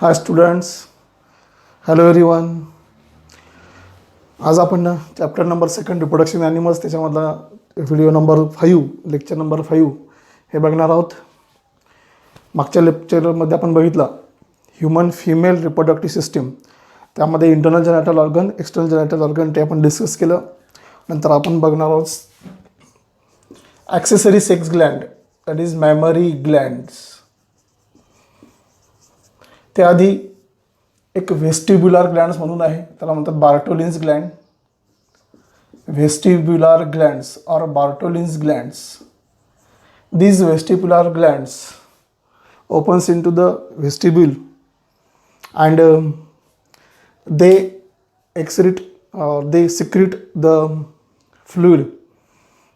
हाय students, hello everyone. आज आपण chapter number 2 reproduction animals त्याच्यामधला व्हिडिओ नंबर 5 लेक्चर नंबर 5 हे बघणार आहोत. मागच्या लेक्चरमध्ये आपण बघितला ह्युमन फिमेल रिप्रोडक्टिव्ह सिस्टीम, त्यामध्ये इंटरनल जेनायटल ऑर्गन, एक्सटर्नल जेनायटल ऑर्गन ते आपण डिस्कस केलं. नंतर आपण बघणार आहोत accessory sex Gland, that is memory glands. त्याआधी एक व्हेस्टिब्युलर ग्लँड्स म्हणून आहे, त्याला म्हणतात बार्टोलिन्स ग्लँड. व्हेस्टिब्युलर ग्लँड्स और बार्टोलिन्स glands. These vestibular glands opens into the vestibule and they secrete the fluid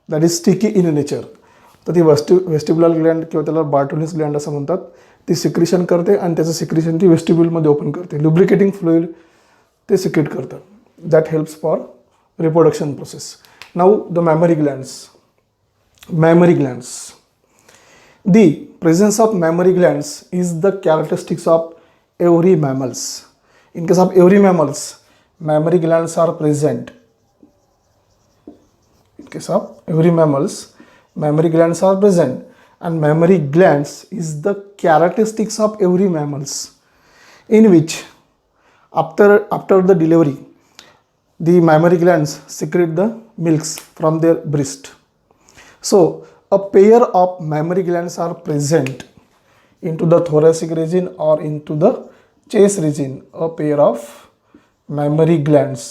that is sticky in nature. तर ती वेस्टिब्युलर ग्लँड किंवा त्याला बार्टोलिन्स ग्लँड असं म्हणतात. ती सिक्रिशन करते आणि त्याचं सिक्रिशन ती वेस्टिब्युलमध्ये ओपन करते. लुब्रिकेटिंग फ्लुइड ते सिक्रेट करतं. That helps for reproduction process. Now the memory glands. Memory glands. The presence of mammary glands is the characteristics of every mammals. In case of every mammals, mammary glands are present. In case of every mammals, mammary glands are present, and mammary glands is the characteristics of every mammals, in which after the delivery, the mammary glands secrete the milks from their breast. So a pair of mammary glands are present into the thoracic region or into the chest region. A pair of mammary glands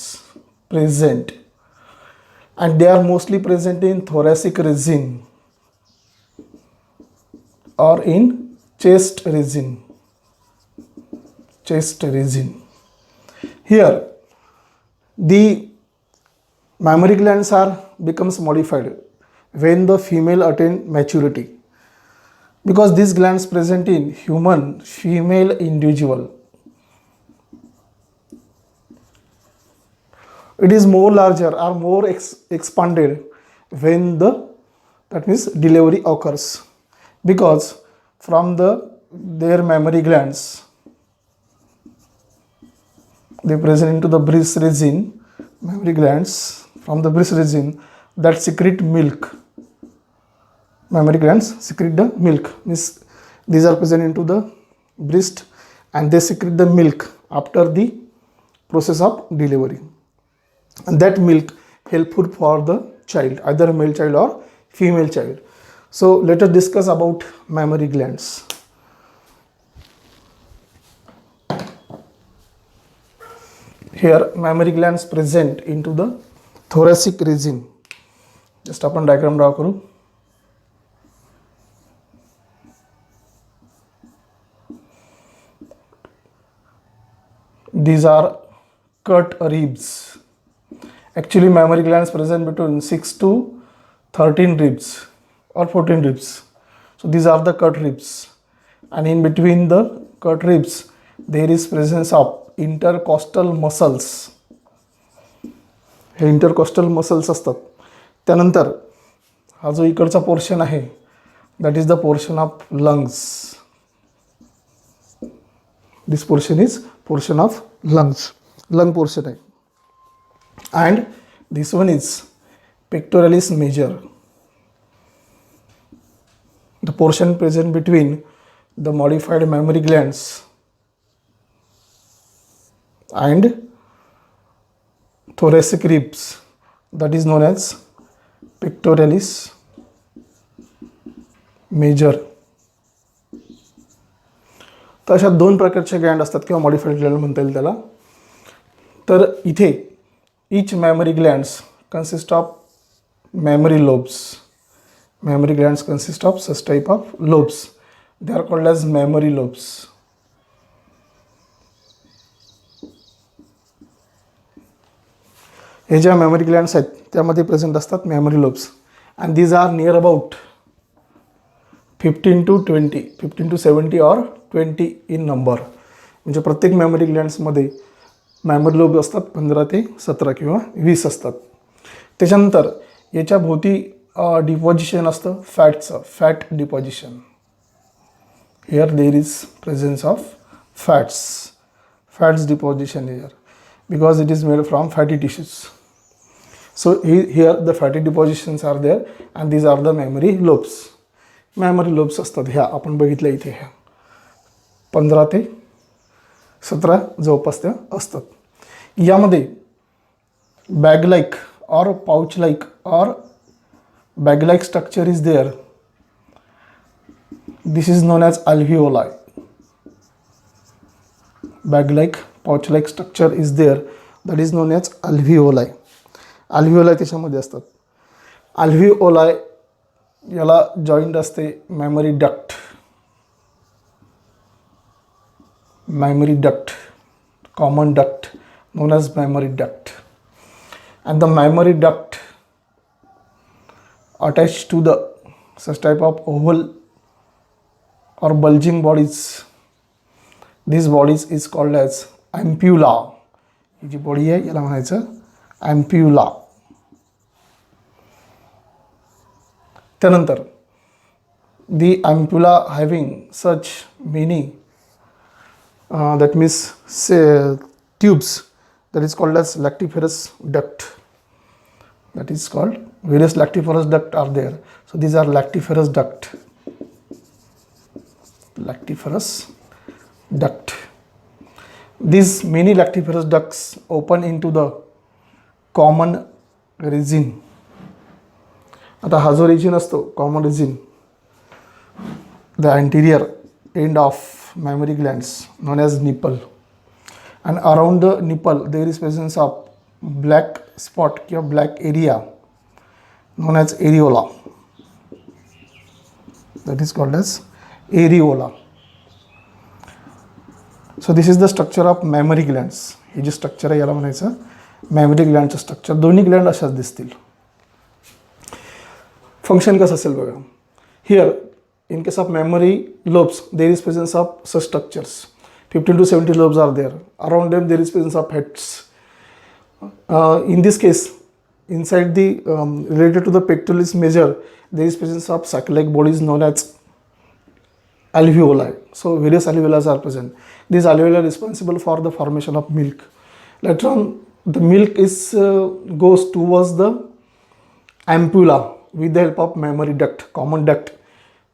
present, and they are mostly present in thoracic region or in chest region. Chest region. Here the mammary glands becomes modified when the female attain maturity, because these glands present in human female individual, it is more larger or more expanded when that means delivery occurs, because from their mammary glands they present into the breast region. Mammary glands from the breast region that secrete milk. Mammary glands secrete the milk, means these are present into the breast and they secrete the milk after the process of delivery, and that milk helpful for the child, either male child or female child. So let us discuss about mammary glands. Here mammary glands present into the thoracic region. Just आपण diagram draw करू. These are cut ribs. Actually mammary glands present between 6 to 13 ribs or 14 ribs. So these are the cut ribs, and in between the cut ribs there is presence of intercostal muscles. हे intercostal muscles असतात. त्यानंतर हा जो इकडचा portion आहे that is the portion of lungs. This portion is portion of lungs. Lung portion आहे. And this one is pectoralis major, the portion present between the modified mammary glands and thoracic ribs, that is known as pectoralis major. तर अशा दोन प्रकारचे Gland असतात किंवा modified Gland म्हणता येईल त्याला. तर इथे each mammary glands consist of mammary lobes. Mammary glands consist of such type of lobes. They are called as mammary lobes. हे ज्या मॅमरी ग्लँड्स आहेत त्यामध्ये प्रेझेंट असतात mammary lobes, and these are near about 15 to 70 or 20 in number. म्हणजे प्रत्येक memory ग्लँड्समध्ये memory lobe असतात 15 ते 17 किंवा 20 असतात. त्याच्यानंतर याच्या भोवती डिपॉझिशन असतं फॅटचं, fat deposition. Here there is presence of fats deposition here, because it is made from fatty tissues. So here the fatty depositions are there, and these are the mammary lobes. Mammary lobes असतात ह्या आपण बघितल्या इथे, ह्या 15 ते 17 जवळपास त्या असतात. यामध्ये bag like or pouch like or bag like structure is there. This is known as alveoli. Bag like pouch like structure is there, that is known as alveoli. Alveoli त्याच्यामध्ये असतात. Alveoli याला जॉईंट असते mammary duct. Mammary duct, common duct known as mammary duct. And the mammary duct attached to the such type of oval or bulging bodies. These bodies is called as ampulla. ही जी body आहे याला म्हणायचं ampulla. त्यानंतर the ampulla having such many that means tubes, that is called as lactiferous duct. That is called, various lactiferous duct are there. So these are lactiferous duct. Lactiferous duct. These many lactiferous ducts open into the common region. आता हा जो region असतो common region, the anterior end of mammary glands known as nipple, and around the nipple there is presence of black spot or black area known as areola. That is called as areola. So this is the structure of mammary glands. ही जी structure आहे याला म्हणायचं mammary glandचं structure. दोन्ही gland अशाच दिसतील. Function कसं असेल बघा. Here in case of mammary lobes there is presence of such structures. 15 to 17 lobes are there. Around them there is presence of heads. In this case, inside the related to the pectoralis major, there is presence of sac-like bodies known as alveoli. So various alveoli are present. These alveoli are responsible for the formation of milk. Later on, the milk is goes towards the ampulla with the help of mammary duct, common duct,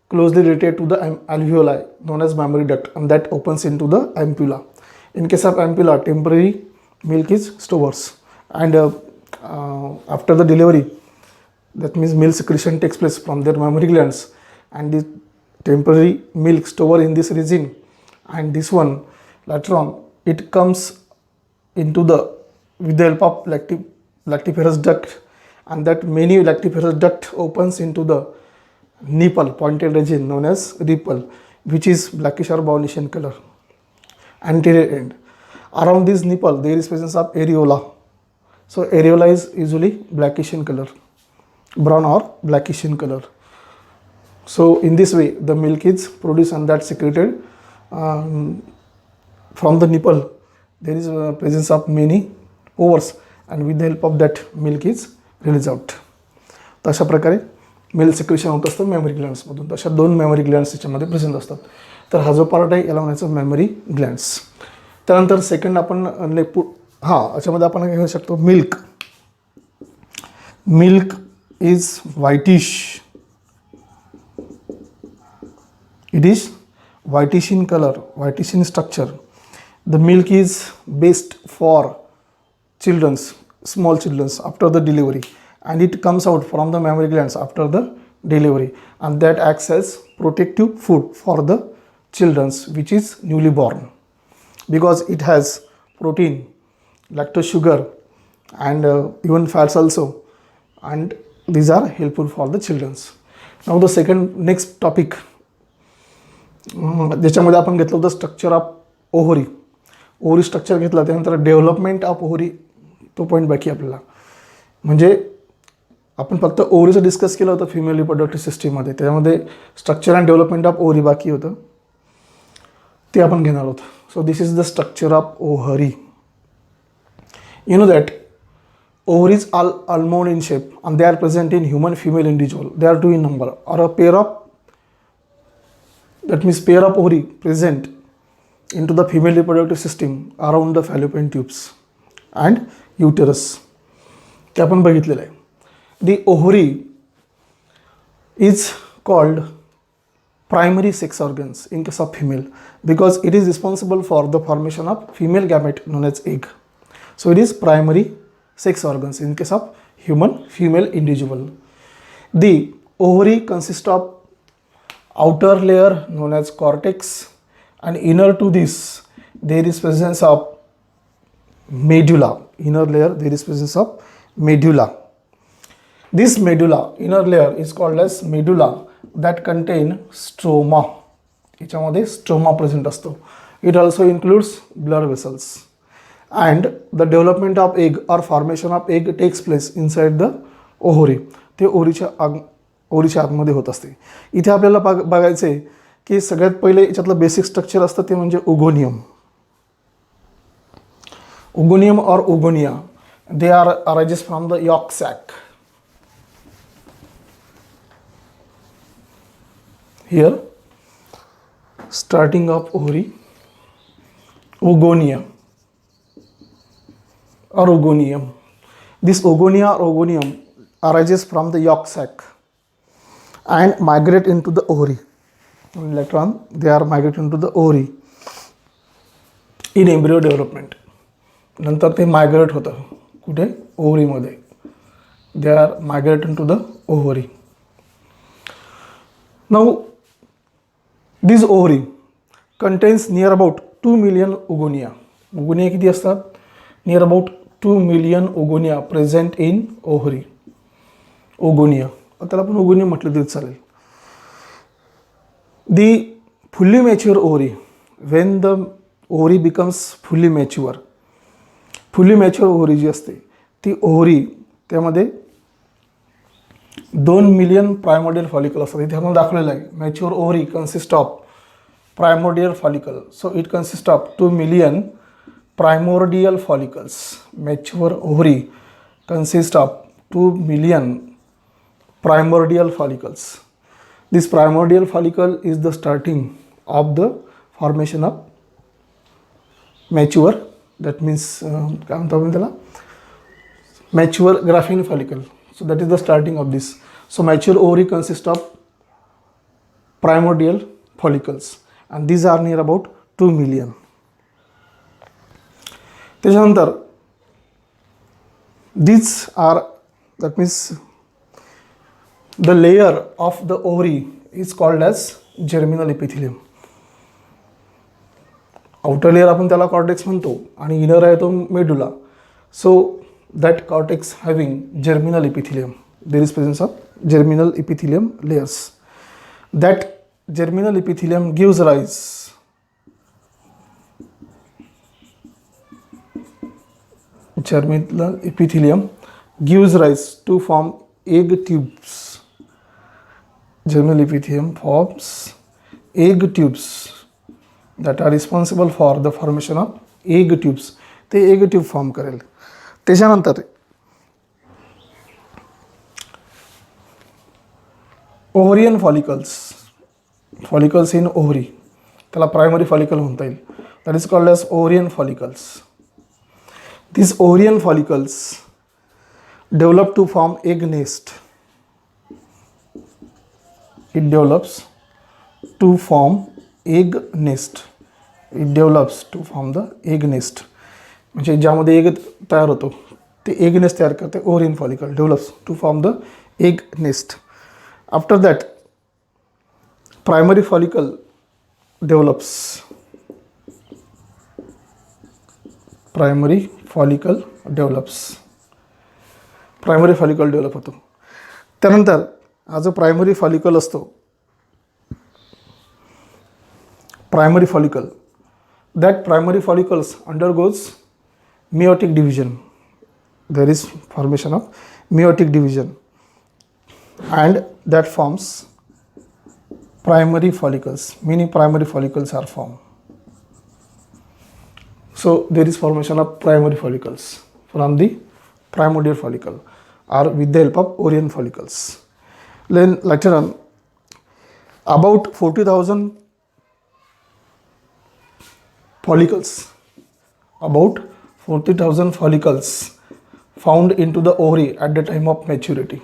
closely related to the alveoli known as mammary duct, and that opens into the ampulla. In case of ampulla, temporary milk is stores, and after the delivery, that means milk secretion takes place from their mammary glands, and the temporary milk store in this region, and this one later on it comes into the with the help of lactiferous duct, and that many lactiferous duct opens into the nipple, pointed region known as nipple, which is blackish or brownish in color, anterior end. Around this nipple there is presence of areola. So areola is usually blackish in color, brown or blackish in color. So in this way the milk is produced, and that secreted from the nipple. There is a presence of many pores, and with the help of that milk is released out. तशा प्रकारे milk secretion होत असतं memory ग्लँड्समधून. तशा 2 memory glands त्याच्यामध्ये present असतात. तर हा जो पार्ट आहे याला म्हणायचं मेमरी ग्लँड्स. त्यानंतर सेकंड आपण याच्यामध्ये आपण काय घेऊ शकतो, milk. Milk is whitish. It is whitish in colour, whitish in structure. The milk is best for childrens, small children after the delivery, and it comes out from the mammary glands after the delivery, and that acts as protective food for the children which is newly born, because it has protein, lactose, sugar, and even fats also, and these are helpful for the children. Now the next topic ज्याच्यामध्ये आपण घेतलं होतं structure of ovary. Ovary structure घेतला, त्यानंतर development of ovary तो point बाकी आपल्याला. म्हणजे आपण फक्त ओव्हरीचं डिस्कस केलं होतं फिमेल रिप्रोडक्टिव्ह सिस्टीममध्ये, त्याच्यामध्ये structure and development of ovary बाकी होतं, ते आपण घेणार आहोत. So this is the structure of ovary. You know that ovaries are almond in shape, and they are present in human female individual. They are 2 in number, or a pair of, that means pair of ovary present into the female reproductive system around the fallopian tubes and uterus. ते आपण बघितलेलं आहे. The ovary is called primary sex organs in case of female because it is responsible for the formation of female gamete known as egg. So it is primary sex organs in case of human female individual. The ovary consists of outer layer known as cortex, and inner to this there is presence of medulla. Inner layer there is presence of medulla. This medulla, inner layer, is called as medulla that contain stroma. याच्यामध्ये stroma present असतो. It also includes blood vessels. And the development of egg or formation of egg takes place inside the ovary. ते ओव्हरीच्या आतमध्ये होत असते. इथे आपल्याला बघायचं आहे की सगळ्यात पहिले याच्यातलं बेसिक स्ट्रक्चर असतं ते म्हणजे ओगोनियम. ओगोनियम और oogonia, they are arises from the yolk sac. Here, starting of ovary, ogonia or ogonium. This ogonia or ogonium arises from the yolk sac and migrate into the ovary. Later on, they are migrated into the ovary in embryo development. नंतर ते migrate होतं कुठे? ovary मध्ये. They are migrated into the ovary. Now, this ovary contains near about 2 million oogonia. Oogonia किती असतात? Near about 2 million oogonia present in ovary. Oogonia. त्याला आपण oogonia म्हटलं तरी चालेल. The fully mature ovary, when the ovary becomes fully mature ovary जी असते ती ovary त्यामध्ये 2 मिलियन प्रायमोडियल फॉलिकल असतात. इथे आपण दाखवलेलं आहे mature ovary consist of primordial follicle. So it consist of 2 million primordial follicles. Mature ovary consist of 2 million primordial follicles. This primordial follicle is the starting of the formation of mature, that means काय म्हणतो आपण त्याला, mature grafian follicle. So that is the starting of this. So mature ovary consists of primordial follicles and these are near about 2 million. त्याच्यानंतर these are, that means the layer of the ovary is called as germinal epithelium. Outer layer आपण त्याला cortex म्हणतो आणि inner आहे तो medulla. So that cortex having germinal epithelium, there is presence of germinal epithelium layers. That germinal epithelium gives rise to form egg tubes. Germinal epithelium forms egg tubes that are responsible for the formation of egg tubes. ते egg tube form करेल. त्याच्यानंतर ovarian follicles in ovary, त्याला primary follicle म्हणता येईल. That is called as ovarian follicles. These ovarian follicles develop to form egg nest. It develops to form egg nest. It develops to form the egg nest. म्हणजे ज्यामध्ये egg तयार होतो ते egg nest तयार करते. Ovarian follicle develops to form the egg nest. After that, primary follicle develops. Primary follicle develop होतो. त्यानंतर हा जो प्रायमरी फॉलिकल असतो, primary follicle, that primary follicles undergoes meiotic division. There is formation of meiotic division and that forms primary follicles. Many primary follicles are formed. So there is formation of primary follicles from the primordial follicle or with the help of ovarian follicles. Then later on, about 40,000 follicles, about 40,000 follicles found into the ovary at the time of maturity.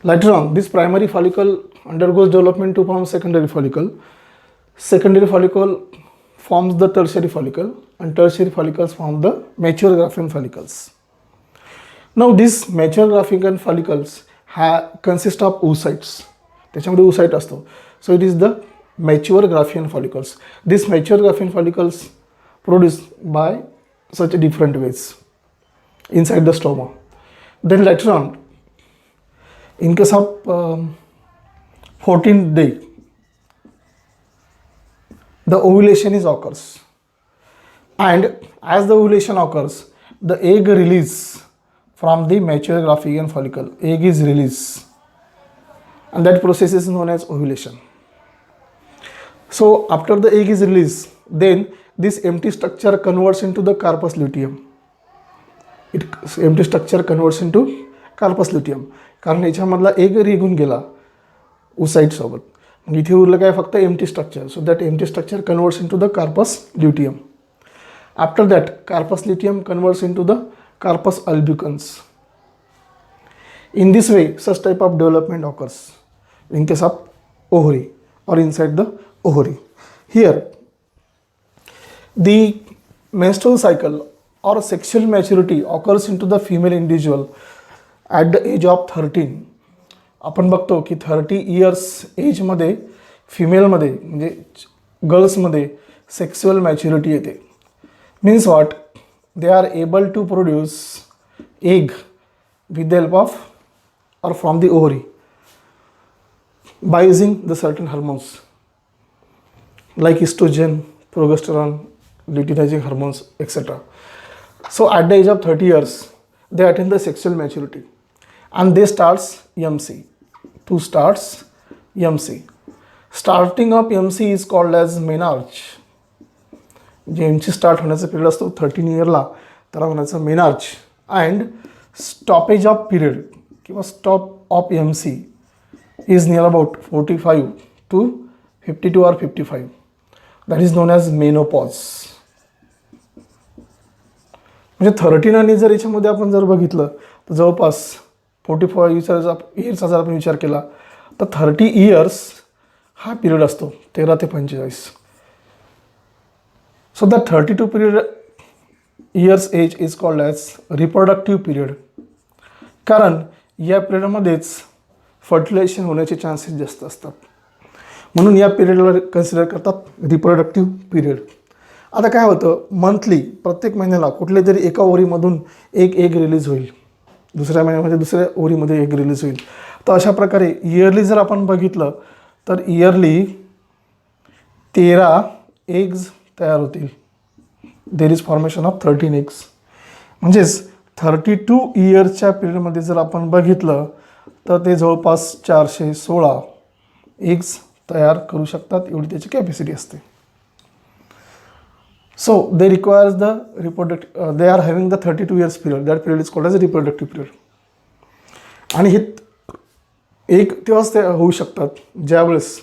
Later on, this primary follicle undergoes development to form secondary follicle. Secondary follicle forms the tertiary follicle, and tertiary follicles form the mature grafian follicles. Now these mature grafian follicles consist of oocytes. त्याच्यामध्ये oocyte असतो. So it is the mature grafian follicles. These mature grafian follicles produced by such different ways inside the stoma. Then later on, in case of 14th day, the ovulation occurs, and as the ovulation occurs, the egg release from the mature grafian follicle. Egg is released, and that process is known as ovulation. So after the egg is released, then this empty structure converts into the carpus luteum. Empty structure converts into carpus luteum, कारण याच्यामधला egg निघून गेला oocyte सोबत. मग इथे उरलं काय फक्त empty structure. So that empty structure converts into the carpus luteum. After that, carpus luteum converts into the carpus albicans. In this way, such type of development occurs in case of ovary or inside the ovary. Here, the menstrual cycle or sexual maturity occurs into the female individual at the age of 13. आपण बघतो की 30 years एजमध्ये फिमेलमध्ये म्हणजे गर्ल्समध्ये sexual maturity येते. Means what, they are able to produce egg with the help of or from the ovary by using the certain hormones like estrogen, progesterone, luteinizing hormones, etc. So at the age of 30 years, they attain the sexual maturity and they starts MC. To starts MC. Starting of MC is called as menarche. जे MC start होण्याचा period असतो 13 इयरला त्याला म्हणायचं menarche. And stoppage of period किंवा stop of MC is near about 45 to 52 or 55. That is known as menopause. म्हणजे 13 आणि जर याच्यामध्ये आपण जर बघितलं तर जवळपास 44 इयर्सचा जर आपण विचार केला तर 30 इयर्स हा पिरियड असतो 13 ते 45. So the 32 period years age is called as reproductive period. कारण या पिरियडमध्येच फर्टिलायझेशन होण्याचे चान्सेस जास्त असतात, म्हणून या पिरियडला कन्सिडर करतात रिप्रोडक्टिव्ह पिरियड. आता काय होतं, मंथली प्रत्येक महिन्याला कुठल्या तरी एका ओव्हरीमधून एक एग रिलीज होईल, दुसऱ्या महिन्यामध्ये दुसऱ्या ओव्हरीमध्ये एग रिलीज होईल. तर अशा प्रकारे इयरली जर आपण बघितलं तर इयरली 13 एग्ज तयार होतील. देर इज फॉर्मेशन ऑफ 13 एग्स. म्हणजेच 32 इयर्सच्या पिरियडमध्ये जर आपण बघितलं तर ते जवळपास 416 एग्स तयार करू शकतात, एवढी त्याची कॅपॅसिटी असते. So they requires the they are having the 32 years period. That period is called as reproductive period. आणि हे एक तेव्हाच ते होऊ शकतात ज्यावेळेस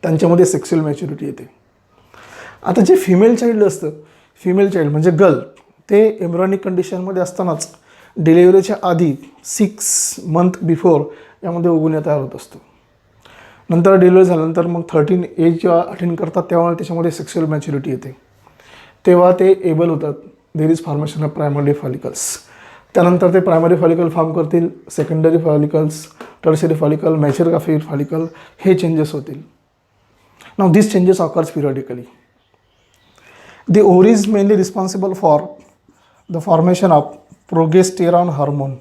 त्यांच्यामध्ये सेक्शुअल मॅच्युरिटी येते. आता जे फिमेल चाइल्ड असतं, फिमेल चाइल्ड म्हणजे गर्ल, ते एम्ब्रियॉनिक कंडिशनमध्ये असतानाच डिलिव्हरीच्या आधी 6 मंथ बिफोर यामध्ये उगवणे तयार होत असतो. नंतर डिलिव्हरी झाल्यानंतर मग 13 एज जेव्हा अटेंड करतात तेव्हा त्याच्यामध्ये सेक्शुअल मॅच्युरिटी येते, तेव्हा ते एबल होतात. There is formation of primary follicles. त्यानंतर ते प्रायमरी फॉलिकल फॉर्म करतील, secondary follicles, tertiary follicle, mature graphic follicle, हे चेंजेस होतील. Now this changes occurs periodically. The ovary is mainly responsible for the formation of progesterone hormone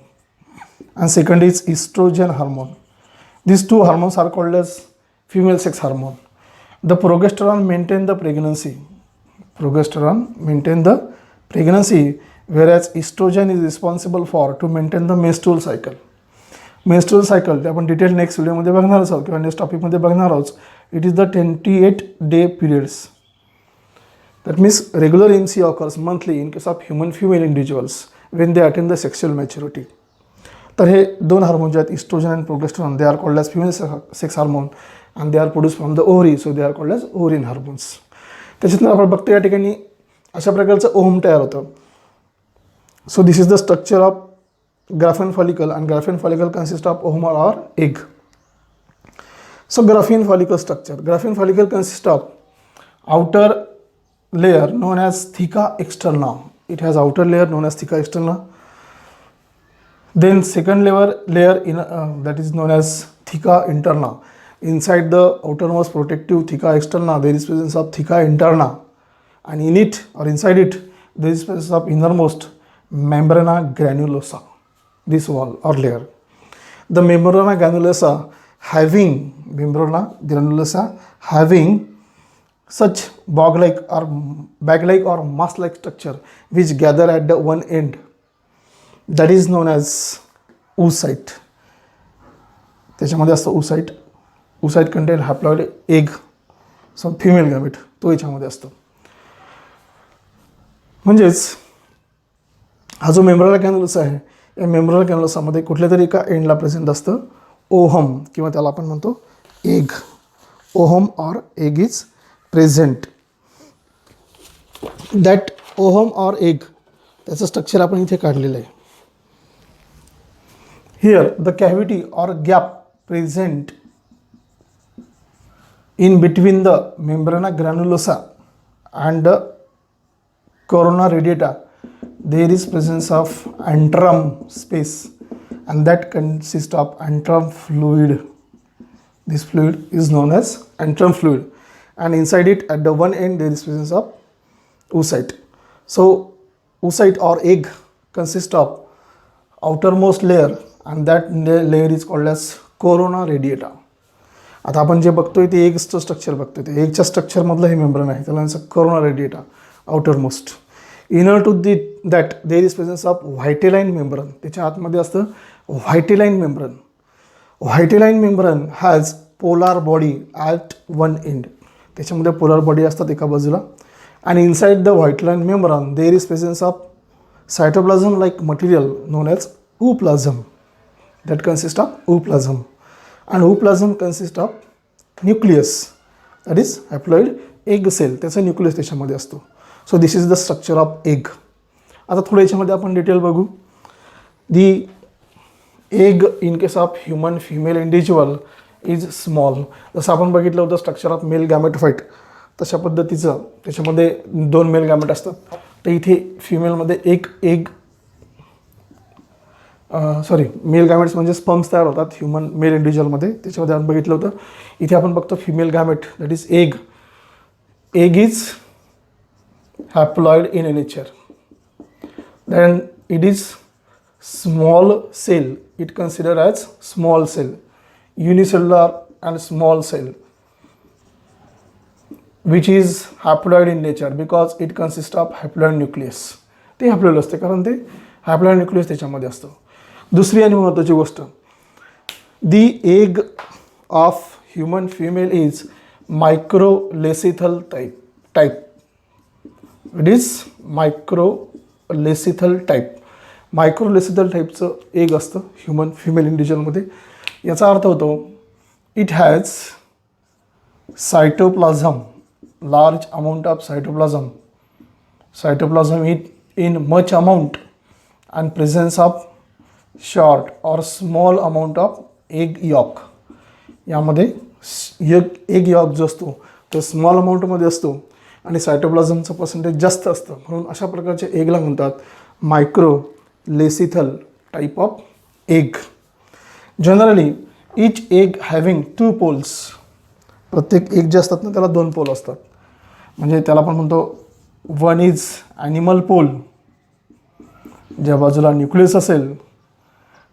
and second is estrogen hormone. These two hormones are called as female sex hormone. The progesterone maintain the pregnancy. Progesterone maintain the pregnancy, whereas estrogen is responsible for to maintain the menstrual cycle. Menstrual cycle ते आपण detail next व्हिडिओमध्ये बघणार आहोत किंवा next टॉपिकमध्ये बघणार आहोत. It is the 28 day periods. That means regular MC occurs monthly in case of human female individuals when they attain the sexual maturity. तर हे दोन हार्मोन्स आहेत, estrogen and progesterone, they are called as female sex hormone and they are produce from the ovary, so they are called as ovarian hormones. त्याच्यातून आपण बघतो या ठिकाणी अशा प्रकारचं ओव्हम तयार होतं. So this is the structure of Graafian follicle and Graafian follicle consist of ovum or egg. So graphene follicle structure. Graphene follicle consists of outer layer known as theca externa. It has outer layer known as theca externa. Then second layer in that is known as theca interna. Inside the outermost protective theca externa there is presence of theca interna, and in it or inside it there is presence of innermost membrana granulosa, this wall or layer. The membrana granulosa having such bag-like or mass-like structure which gather at the one end, that is known as oocyte. त्याच्यामध्ये असतं oocyte. Oocyte contain haploid egg, so female gamete तो याच्यामध्ये असतो. म्हणजेच हा जो मेम्ब्रेना ग्रॅन्युलोसा आहे, या मेम्ब्रेना ग्रॅन्युलोसामध्ये कुठल्या तरी एका एंडला प्रेझेंट असतं ओहम, किंवा त्याला आपण म्हणतो egg. Ohm or egg is present. That ohm or egg त्याचं स्ट्रक्चर आपण इथे काढलेलं आहे. Here the cavity or gap present in between the membrana granulosa and the corona radiata, there is presence of antrum space, and that consists of antrum fluid. This fluid is known as antrum fluid, and inside it at the one end there is presence of oocyte. So oocyte or egg consists of outermost layer, and that layer is called as corona radiata. आता आपण जे बघतोय ते एगचं structure बघतोय, ते एगच्या स्ट्रक्चरमधलं हे membrane आहे, त्याला corona radiata outermost. Inner to that there is presence of vitelline membrane. त्याच्या आतमध्ये असतं vitelline membrane. Vitelline membrane has polar body at one end. त्याच्यामध्ये पोलार बॉडी असतात एका बाजूला, आणि inside the vitelline membrane there is presence of cytoplasm like material known as ooप्लाझम. That consist of ooप्लाझम. And ooplasm consists of nucleus, that is haploid egg cell. त्याचा nucleus त्याच्यामध्ये असतो. So this is the structure of egg. आता थोडं याच्यामध्ये आपण detail बघू. The egg in case of human female individual is small. जसं आपण बघितलं होतं स्ट्रक्चर ऑफ मेल गॅमेटोफाइट, तशा पद्धतीचं त्याच्यामध्ये 2 मेल गॅमेट असतात. तर इथे फिमेलमध्ये एक एग मेल गॅमेट्स म्हणजे स्पर्म्स तयार होतात ह्युमन मेल इंडिव्हिज्युअलमध्ये. त्याच्यामध्ये आपण बघितलं होतं. इथे आपण बघतो female gamete, that is egg. Egg is haploid in nature. Then it is small cell. It consider as small cell, unicellular and small cell, which is haploid in nature because it consist of haploid nucleus. ते haploid असते कारण ते haploid nucleus त्याच्यामध्ये असतं. दुसरी आणि महत्त्वाची गोष्ट, the egg of human female is microlecithal type. It is microlecithal type. Microlecithal टाईपचं एग असतं ह्युमन फिमेल इंडिव्हिज्युअलमध्ये. याचा अर्थ होतो it has cytoplasm, large amount of cytoplasm. Cytoplasm in much amount and presence of short और small amount of egg yolk. यामध्ये egg yolk जो असतो तो स्मॉल अमाऊंटमध्ये असतो आणि सायटोप्लाझमचं पर्सेंटेज जास्त असतं, म्हणून अशा प्रकारचे एगला म्हणतात microlecithal type of egg. Generally each egg having 2 poles. प्रत्येक एग जे असतात ना त्याला 2 पोल असतात. म्हणजे त्याला आपण म्हणतो वन इज ॲनिमल पोल. ज्या बाजूला न्यूक्लियस असेल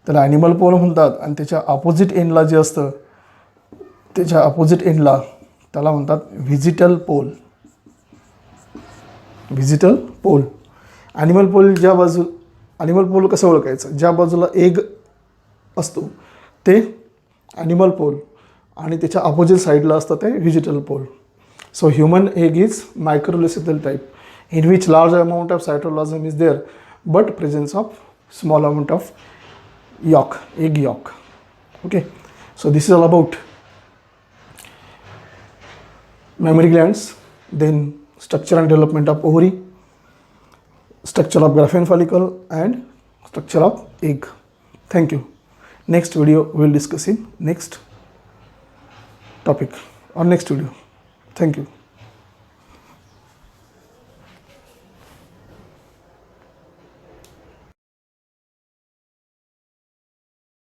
त्याला ॲनिमल पोल म्हणतात, आणि त्याच्या अपोजिट एंडला जे असतं त्याच्या अपोजिट एंडला त्याला म्हणतात व्हिजिटल पोल. व्हिजिटल पोल. ॲनिमल पोल ॲनिमल पोल कसं ओळखायचं? ज्या बाजूला एग असतो ते ॲनिमल पोल, आणि त्याच्या अपोजिट साईडला असतं ते vegetal pole. So human egg is microlecithal type in which large amount of cytoplasm is there but presence of small amount of yolk, egg yolk. Okay, so this is all about mammary glands. Then structure and development of ovary, structure of grafian follicle, and structure of egg. Thank you. Next video we will discuss in next topic or next video. Thank you.